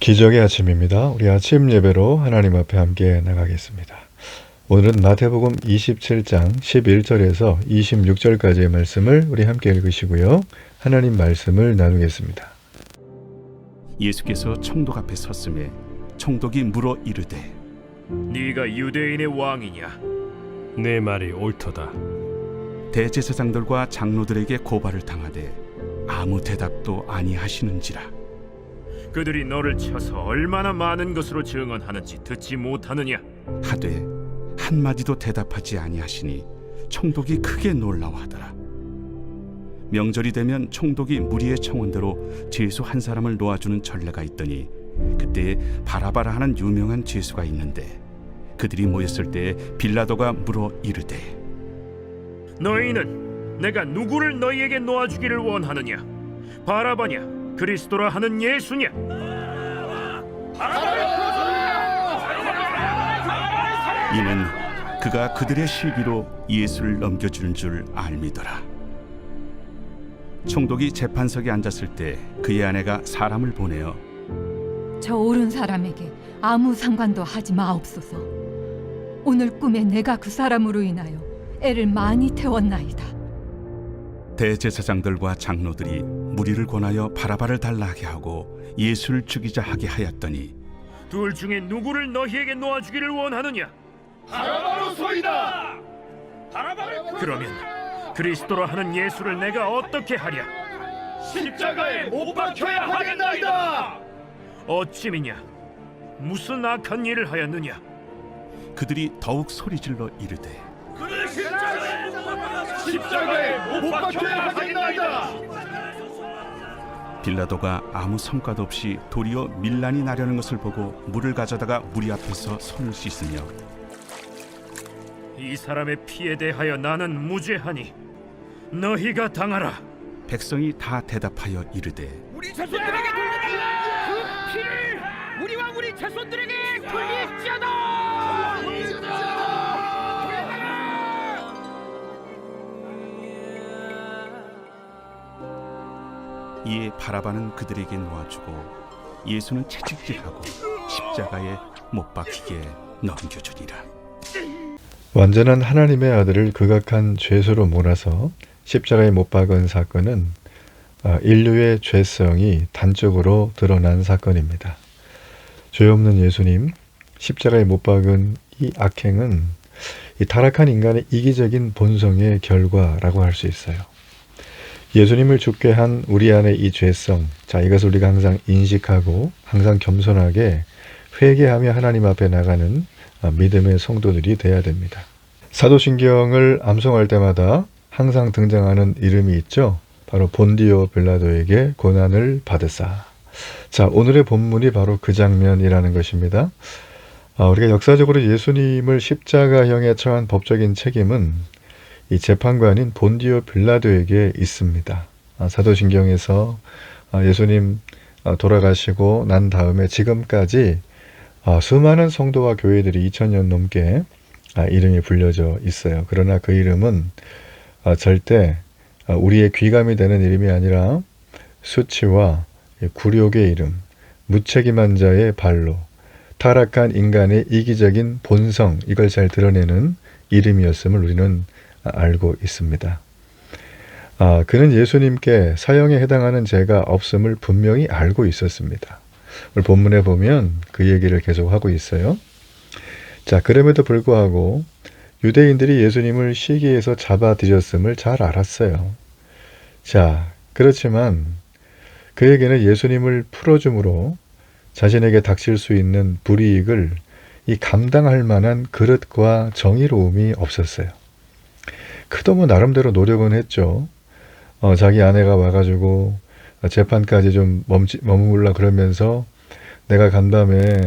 기적의 아침입니다. 우리 아침 예배로 하나님 앞에 함께 나가겠습니다. 오늘은 마태복음 27장 11절에서 26절까지의 말씀을 우리 함께 읽으시고요. 하나님 말씀을 나누겠습니다. 예수께서 총독 앞에 섰음에 총독이 물어 이르되 네가 유대인의 왕이냐? 내 말이 옳도다. 대제사장들과 장로들에게 고발을 당하되 아무 대답도 아니하시는지라. 그들이 너를 쳐서 얼마나 많은 것으로 증언하는지 듣지 못하느냐? 하되 한마디도 대답하지 아니하시니 총독이 크게 놀라워하더라. 명절이 되면 총독이 무리의 청원대로 죄수 한 사람을 놓아주는 전례가 있더니 그때 바라바라 하는 유명한 죄수가 있는데 그들이 모였을 때 빌라도가 물어 이르되 너희는 내가 누구를 너희에게 놓아주기를 원하느냐? 바라바냐? 그리스도라 하는 예수냐? 이는 그가 그들의 시비로 예수를 넘겨주는 줄 알미더라. 총독이 재판석에 앉았을 때 그의 아내가 사람을 보내어 저 옳은 사람에게 아무 상관도 하지 마옵소서. 오늘 꿈에 내가 그 사람으로 인하여 애를 많이 태웠나이다. 대제사장들과 장로들이 무리를 권하여 바라바를 달라하게 하고 예수를 죽이자 하게 하였더니 둘 중에 누구를 너희에게 놓아주기를 원하느냐? 바라바로소이다. 그러면 그리스도라 하는 예수를 내가 어떻게 하랴? 십자가에 못 박혀야 하겠나이다. 어찌미냐? 무슨 악한 일을 하였느냐? 그들이 더욱 소리질러 이르되 그를 십자가에 못 박혀야 하겠나이다. 빌라도가 아무 성과도 없이 도리어 밀란이 나려는 것을 보고 물을 가져다가 무리 앞에서 손을 씻으며 이 사람의 피에 대하여 나는 무죄하니 너희가 당하라. 백성이 다 대답하여 이르되 우리 자손들에게 돌려달라. 그 피를 우리와 우리 자손들에게 돌릴지어다. 이에 바라바는 그들에게 놓아주고 예수는 채찍질하고 십자가에 못 박히게 넘겨주니라. 완전한 하나님의 아들을 극악한 죄수로 몰아서 십자가에 못 박은 사건은 인류의 죄성이 단적으로 드러난 사건입니다. 죄 없는 예수님, 십자가에 못 박은 이 악행은 이 타락한 인간의 이기적인 본성의 결과라고 할 수 있어요. 예수님을 죽게 한 우리 안의 이 죄성, 자, 이것을 우리가 항상 인식하고 항상 겸손하게 회개하며 하나님 앞에 나가는 믿음의 성도들이 돼야 됩니다. 사도신경을 암송할 때마다 항상 등장하는 이름이 있죠. 바로 본디오 빌라도에게 고난을 받으사. 자, 오늘의 본문이 바로 그 장면이라는 것입니다. 우리가 역사적으로 예수님을 십자가형에 처한 법적인 책임은 이 재판관인 본디오 빌라도에게 있습니다. 사도신경에서 예수님 돌아가시고 난 다음에 지금까지 수많은 성도와 교회들이 2000년 넘게 이름이 불려져 있어요. 그러나 그 이름은 절대 우리의 귀감이 되는 이름이 아니라 수치와 굴욕의 이름, 무책임한 자의 발로, 타락한 인간의 이기적인 본성, 이걸 잘 드러내는 이름이었음을 우리는 알고 있습니다. 그는 예수님께 사형에 해당하는 죄가 없음을 분명히 알고 있었습니다. 오늘 본문에 보면 그 얘기를 계속 하고 있어요. 자, 그럼에도 불구하고 유대인들이 예수님을 시기에서 잡아들였음을 잘 알았어요. 자, 그렇지만 그에게는 예수님을 풀어줌으로 자신에게 닥칠 수 있는 불이익을 이 감당할 만한 그릇과 정의로움이 없었어요. 그도 뭐 나름대로 노력은 했죠. 자기 아내가 와가지고 재판까지 좀 머물라 그러면서 내가 간밤에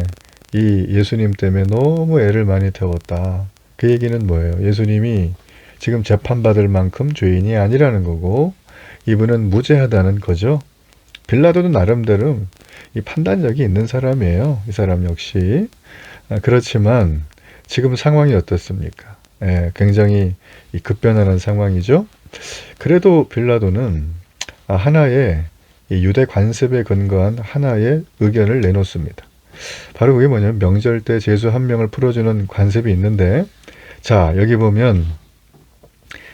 이 예수님 때문에 너무 애를 많이 태웠다. 그 얘기는 뭐예요? 예수님이 지금 재판받을 만큼 죄인이 아니라는 거고 이분은 무죄하다는 거죠. 빌라도도 나름대로 이 판단력이 있는 사람이에요. 이 사람 역시. 그렇지만 지금 상황이 어떻습니까? 굉장히 급변하는 상황이죠. 그래도 빌라도는 하나의 이 유대 관습에 근거한 하나의 의견을 내놓습니다. 바로 그게 뭐냐면 명절 때 죄수 한 명을 풀어주는 관습이 있는데, 자 여기 보면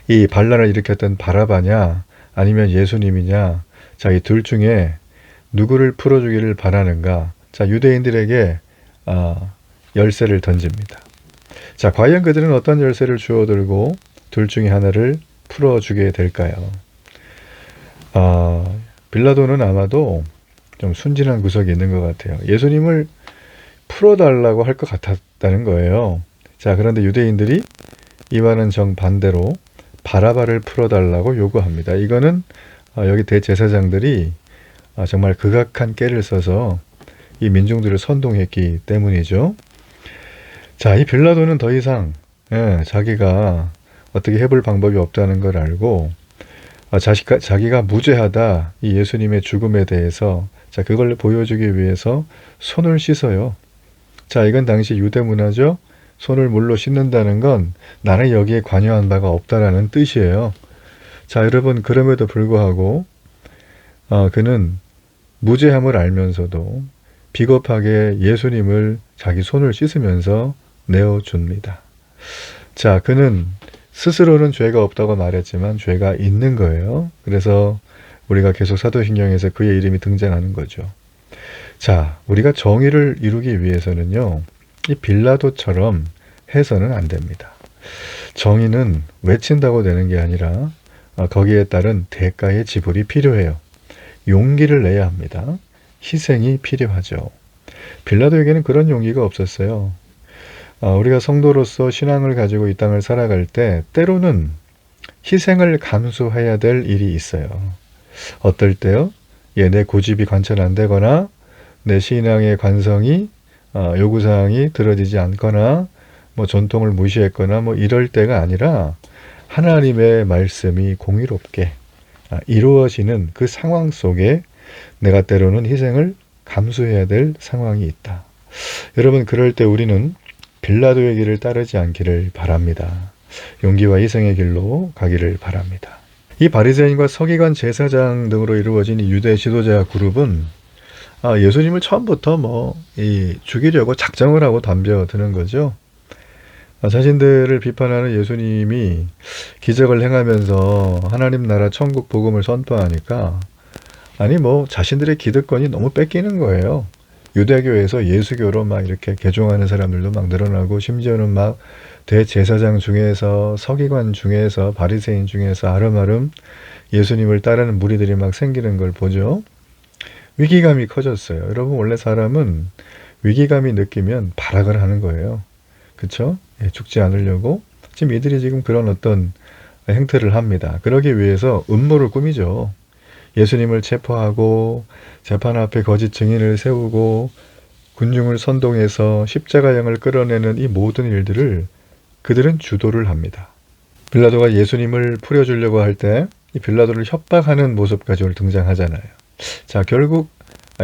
이 반란을 일으켰던 바라바냐 아니면 예수님이냐, 자 이 둘 중에 누구를 풀어주기를 바라는가. 자 유대인들에게 열쇠를 던집니다. 자 과연 그들은 어떤 열쇠를 주워들고 둘 중에 하나를 풀어주게 될까요? 빌라도는 아마도 좀 순진한 구석이 있는 것 같아요. 예수님을 풀어달라고 할 것 같았다는 거예요. 자 그런데 유대인들이 이와는 정반대로 바라바를 풀어달라고 요구합니다. 이거는 여기 대제사장들이 정말 극악한 깨를 써서 이 민중들을 선동했기 때문이죠. 자, 이 빌라도는 더 이상 자기가 어떻게 해볼 방법이 없다는 걸 알고 자기가 무죄하다, 이 예수님의 죽음에 대해서 자 그걸 보여주기 위해서 손을 씻어요. 자 이건 당시 유대 문화죠. 손을 물로 씻는다는 건 나는 여기에 관여한 바가 없다라는 뜻이에요. 자 여러분, 그럼에도 불구하고 그는 무죄함을 알면서도 비겁하게 예수님을 자기 손을 씻으면서 내어줍니다. 자 그는 스스로는 죄가 없다고 말했지만 죄가 있는 거예요. 그래서 우리가 계속 사도신경에서 그의 이름이 등장하는 거죠. 자 우리가 정의를 이루기 위해서는요, 이 빌라도처럼 해서는 안 됩니다. 정의는 외친다고 되는 게 아니라 거기에 따른 대가의 지불이 필요해요. 용기를 내야 합니다. 희생이 필요하죠. 빌라도에게는 그런 용기가 없었어요. 우리가 성도로서 신앙을 가지고 이 땅을 살아갈 때 때로는 희생을 감수해야 될 일이 있어요. 어떨 때요? 내 고집이 관철 안 되거나 내 신앙의 관성이 요구사항이 들어지지 않거나 뭐 전통을 무시했거나 뭐 이럴 때가 아니라 하나님의 말씀이 공의롭게 이루어지는 그 상황 속에 내가 때로는 희생을 감수해야 될 상황이 있다. 여러분, 그럴 때 우리는 빌라도의 길을 따르지 않기를 바랍니다. 용기와 희생의 길로 가기를 바랍니다. 이 바리새인과 서기관, 제사장 등으로 이루어진 이 유대 지도자 그룹은 예수님을 처음부터 죽이려고 작정을 하고 덤벼드는 거죠. 자신들을 비판하는 예수님이 기적을 행하면서 하나님 나라 천국 복음을 선포하니까 자신들의 기득권이 너무 뺏기는 거예요. 유대교에서 예수교로 막 이렇게 개종하는 사람들도 막 늘어나고, 심지어는 막 대제사장 중에서, 서기관 중에서, 바리새인 중에서 아름아름 예수님을 따르는 무리들이 막 생기는 걸 보죠. 위기감이 커졌어요. 여러분, 원래 사람은 위기감이 느끼면 발악을 하는 거예요. 그렇죠? 죽지 않으려고 지금 이들이 지금 그런 어떤 행태를 합니다. 그러기 위해서 음모를 꾸미죠. 예수님을 체포하고 재판 앞에 거짓 증인을 세우고 군중을 선동해서 십자가형을 끌어내는 이 모든 일들을 그들은 주도를 합니다. 빌라도가 예수님을 풀어주려고 할 때 이 빌라도를 협박하는 모습까지 오늘 등장하잖아요. 자, 결국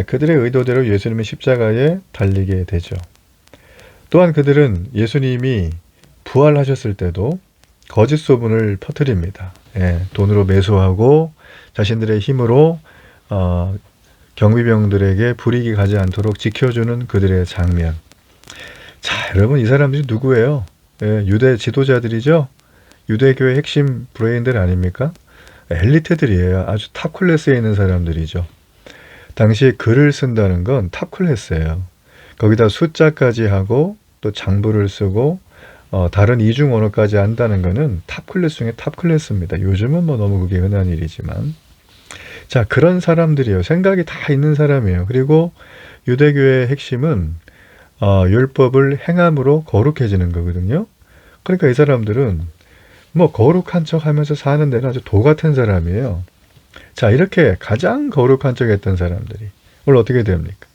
그들의 의도대로 예수님이 십자가에 달리게 되죠. 또한 그들은 예수님이 부활하셨을 때도 거짓 소문을 퍼뜨립니다. 돈으로 매수하고 자신들의 힘으로 경비병들에게 불이익이 가지 않도록 지켜주는 그들의 장면. 자, 여러분, 이 사람들이 누구예요? 유대 지도자들이죠. 유대교의 핵심 브레인들 아닙니까? 엘리트들이에요. 아주 탑 클래스에 있는 사람들이죠. 당시에 글을 쓴다는 건 탑 클래스예요. 거기다 숫자까지 하고 또 장부를 쓰고 다른 이중 언어까지 한다는 거는 탑 클래스 중에 탑 클래스입니다. 요즘은 너무 그게 흔한 일이지만. 자, 그런 사람들이에요. 생각이 다 있는 사람이에요. 그리고 유대교의 핵심은 율법을 행함으로 거룩해지는 거거든요. 그러니까 이 사람들은 거룩한 척 하면서 사는 데는 아주 도 같은 사람이에요. 자, 이렇게 가장 거룩한 척 했던 사람들이 오늘 어떻게 됩니까?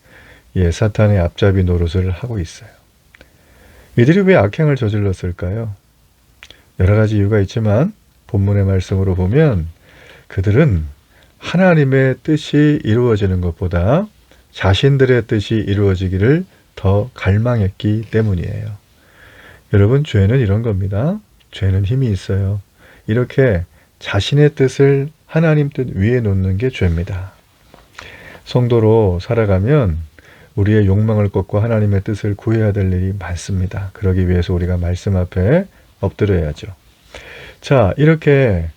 사탄의 앞잡이 노릇을 하고 있어요. 이들이 왜 악행을 저질렀을까요? 여러 가지 이유가 있지만 본문의 말씀으로 보면 그들은 하나님의 뜻이 이루어지는 것보다 자신들의 뜻이 이루어지기를 더 갈망했기 때문이에요. 여러분, 죄는 이런 겁니다. 죄는 힘이 있어요. 이렇게 자신의 뜻을 하나님 뜻 위에 놓는 게 죄입니다. 성도로 살아가면 우리의 욕망을 꺾고 하나님의 뜻을 구해야 될 일이 많습니다. 그러기 위해서 우리가 말씀 앞에 엎드려야죠. 자, 이렇게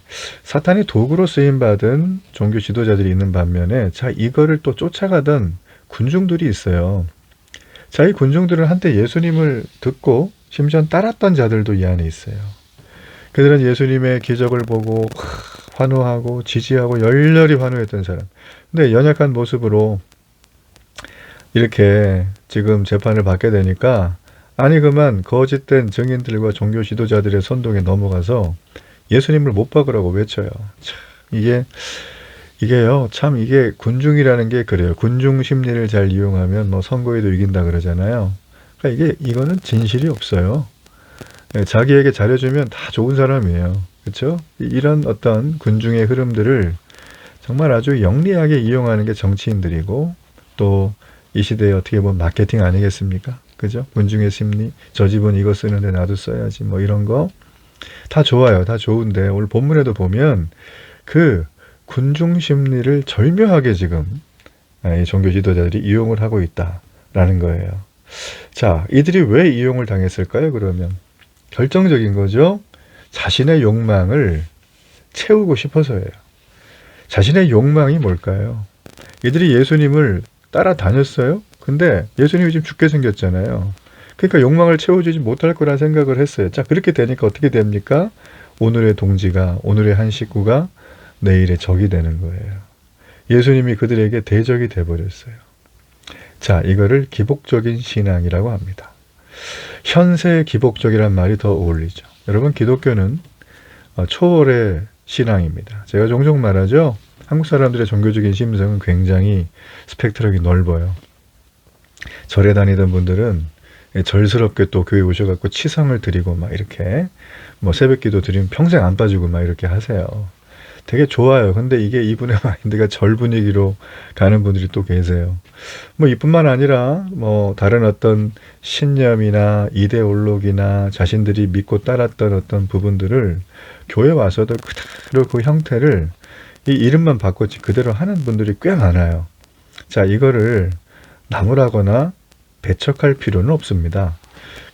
사탄이 도구로 쓰임받은 종교 지도자들이 있는 반면에, 자, 이거를 또 쫓아가던 군중들이 있어요. 자, 이 군중들은 한때 예수님을 듣고 심지어 따랐던 자들도 이 안에 있어요. 그들은 예수님의 기적을 보고 환호하고 지지하고 열렬히 환호했던 사람. 근데 연약한 모습으로 이렇게 지금 재판을 받게 되니까, 아니 그만 거짓된 증인들과 종교 지도자들의 선동에 넘어가서 예수님을 못 박으라고 외쳐요. 참, 이게요, 참 이게 군중이라는 게 그래요. 군중 심리를 잘 이용하면 뭐 선거에도 이긴다 그러잖아요. 그러니까 이거는 진실이 없어요. 자기에게 잘해주면 다 좋은 사람이에요. 그렇죠? 이런 어떤 군중의 흐름들을 정말 아주 영리하게 이용하는 게 정치인들이고, 또 이 시대에 어떻게 보면 마케팅 아니겠습니까? 그죠? 군중의 심리, 저 집은 이거 쓰는데 나도 써야지, 뭐 이런 거 다 좋아요. 다 좋은데 오늘 본문에도 보면 그 군중 심리를 절묘하게 지금 이 종교 지도자들이 이용을 하고 있다라는 거예요. 자, 이들이 왜 이용을 당했을까요? 그러면 결정적인 거죠. 자신의 욕망을 채우고 싶어서예요. 자신의 욕망이 뭘까요? 이들이 예수님을 따라다녔어요. 근데 예수님이 지금 죽게 생겼잖아요. 그러니까 욕망을 채워주지 못할 거란 생각을 했어요. 자, 그렇게 되니까 어떻게 됩니까? 오늘의 동지가, 오늘의 한 식구가 내일의 적이 되는 거예요. 예수님이 그들에게 대적이 돼버렸어요. 자, 이거를 기복적인 신앙이라고 합니다. 현세 기복적이란 말이 더 어울리죠. 여러분, 기독교는 초월의 신앙입니다. 제가 종종 말하죠. 한국 사람들의 종교적인 심성은 굉장히 스펙트럼이 넓어요. 절에 다니던 분들은 절스럽게 또 교회 오셔갖고 치성을 드리고 막 이렇게 뭐 새벽기도 드리면 평생 안 빠지고 막 이렇게 하세요. 되게 좋아요. 근데 이게 이분의 마인드가 절 분위기로 가는 분들이 또 계세요. 뭐 이뿐만 아니라 뭐 다른 어떤 신념이나 이데올로기나 자신들이 믿고 따랐던 어떤 부분들을 교회 와서도 그대로 그 형태를 이 이름만 바꿨지 그대로 하는 분들이 꽤 많아요. 자, 이거를 나무라거나 배척할 필요는 없습니다.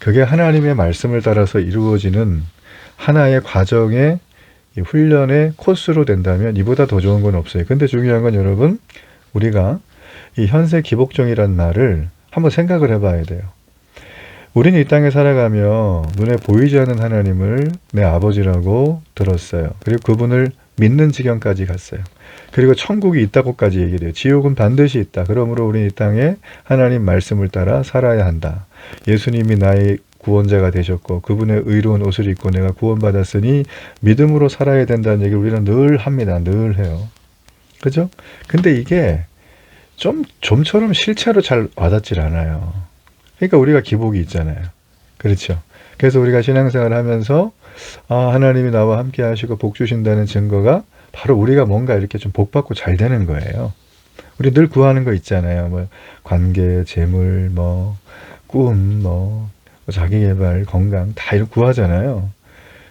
그게 하나님의 말씀을 따라서 이루어지는 하나의 과정의 훈련의 코스로 된다면 이보다 더 좋은 건 없어요. 근데 중요한 건 여러분, 우리가 이 현세 기복종이란 말을 한번 생각을 해봐야 돼요. 우리는 이 땅에 살아가며 눈에 보이지 않는 하나님을 내 아버지라고 들었어요. 그리고 그분을 믿는 지경까지 갔어요. 그리고 천국이 있다고까지 얘기를 해요. 지옥은 반드시 있다. 그러므로 우리는 이 땅에 하나님 말씀을 따라 살아야 한다. 예수님이 나의 구원자가 되셨고 그분의 의로운 옷을 입고 내가 구원받았으니 믿음으로 살아야 된다는 얘기를 우리는 늘 합니다. 늘 해요. 그죠? 근데 이게 좀처럼 실체로 잘 와닿질 않아요. 그러니까 우리가 기복이 있잖아요. 그렇죠? 그래서 우리가 신앙생활을 하면서 하나님이 나와 함께 하시고 복 주신다는 증거가 바로 우리가 뭔가 이렇게 좀 복 받고 잘 되는 거예요. 우리 늘 구하는 거 있잖아요. 뭐 관계, 재물, 뭐 꿈, 뭐 자기 개발, 건강 다 이렇게 구하잖아요.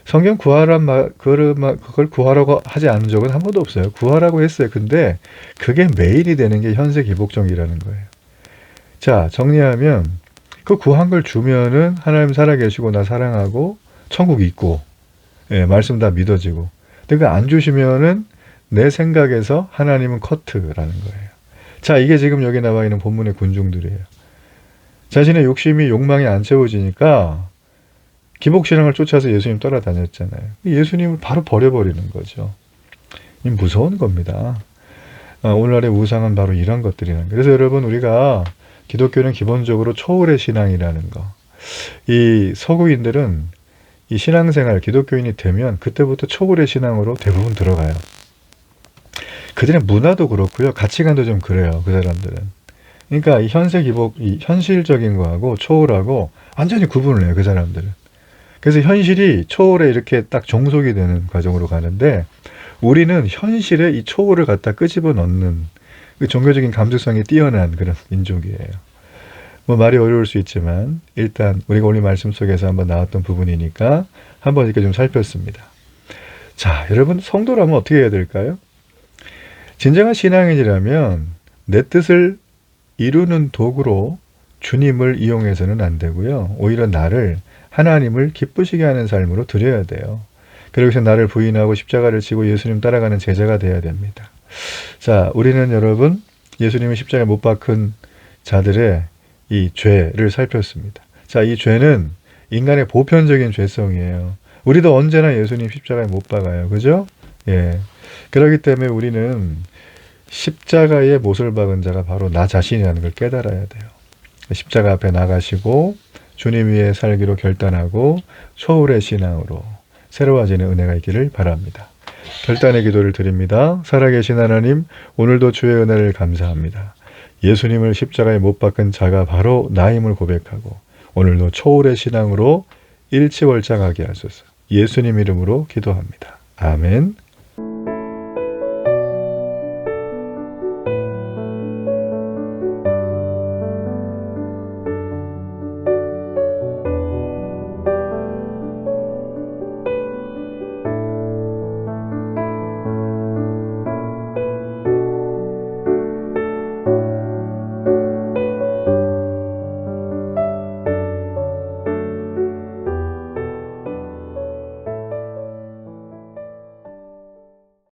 성경 구하란 말, 그걸 구하라고 하지 않은 적은 한 번도 없어요. 구하라고 했어요. 근데 그게 매일이 되는 게 현세 기복종이라는 거예요. 자, 정리하면 그 구한 걸 주면은 하나님 살아계시고 나 사랑하고 천국이 있고, 예, 말씀 다 믿어지고. 근데 그 안 주시면은 내 생각에서 하나님은 커트라는 거예요. 자, 이게 지금 여기 나와 있는 본문의 군중들이에요. 자신의 욕망이 안 채워지니까 기복신앙을 쫓아서 예수님 따라다녔잖아요. 예수님을 바로 버려버리는 거죠. 이 무서운 겁니다. 오늘날의 우상은 바로 이런 것들이라는 거예요. 그래서 여러분, 우리가 기독교는 기본적으로 초월의 신앙이라는 거. 이 서구인들은 이 신앙생활, 기독교인이 되면 그때부터 초월의 신앙으로 대부분 들어가요. 그들의 문화도 그렇고요. 가치관도 좀 그래요. 그 사람들은. 그러니까 이 현세 기복, 이 현실적인 거하고 초월하고 완전히 구분을 해요. 그 사람들은. 그래서 현실이 초월에 이렇게 딱 종속이 되는 과정으로 가는데, 우리는 현실에 이 초월을 갖다 끄집어 넣는 그 종교적인 감수성이 뛰어난 그런 민족이에요. 뭐 말이 어려울 수 있지만 일단 우리가 오늘 말씀 속에서 한번 나왔던 부분이니까 한번 이렇게 좀 살폈습니다. 자, 여러분, 성도라면 어떻게 해야 될까요? 진정한 신앙인이라면 내 뜻을 이루는 도구로 주님을 이용해서는 안 되고요. 오히려 나를 하나님을 기쁘시게 하는 삶으로 드려야 돼요. 그러고서 나를 부인하고 십자가를 지고 예수님 따라가는 제자가 돼야 됩니다. 자, 우리는 여러분 예수님이 십자가에 못 박힌 자들의 이 죄를 살폈습니다. 자, 이 죄는 인간의 보편적인 죄성이에요. 우리도 언제나 예수님 십자가에 못 박아요. 그죠? 예. 그렇기 때문에 우리는 십자가에 못을 박은 자가 바로 나 자신이라는 걸 깨달아야 돼요. 십자가 앞에 나가시고 주님 위에 살기로 결단하고 초월의 신앙으로 새로워지는 은혜가 있기를 바랍니다. 결단의 기도를 드립니다. 살아계신 하나님, 오늘도 주의 은혜를 감사합니다. 예수님을 십자가에 못 박은 자가 바로 나임을 고백하고 오늘도 초월의 신앙으로 일치월장하게 하소서. 예수님 이름으로 기도합니다. 아멘.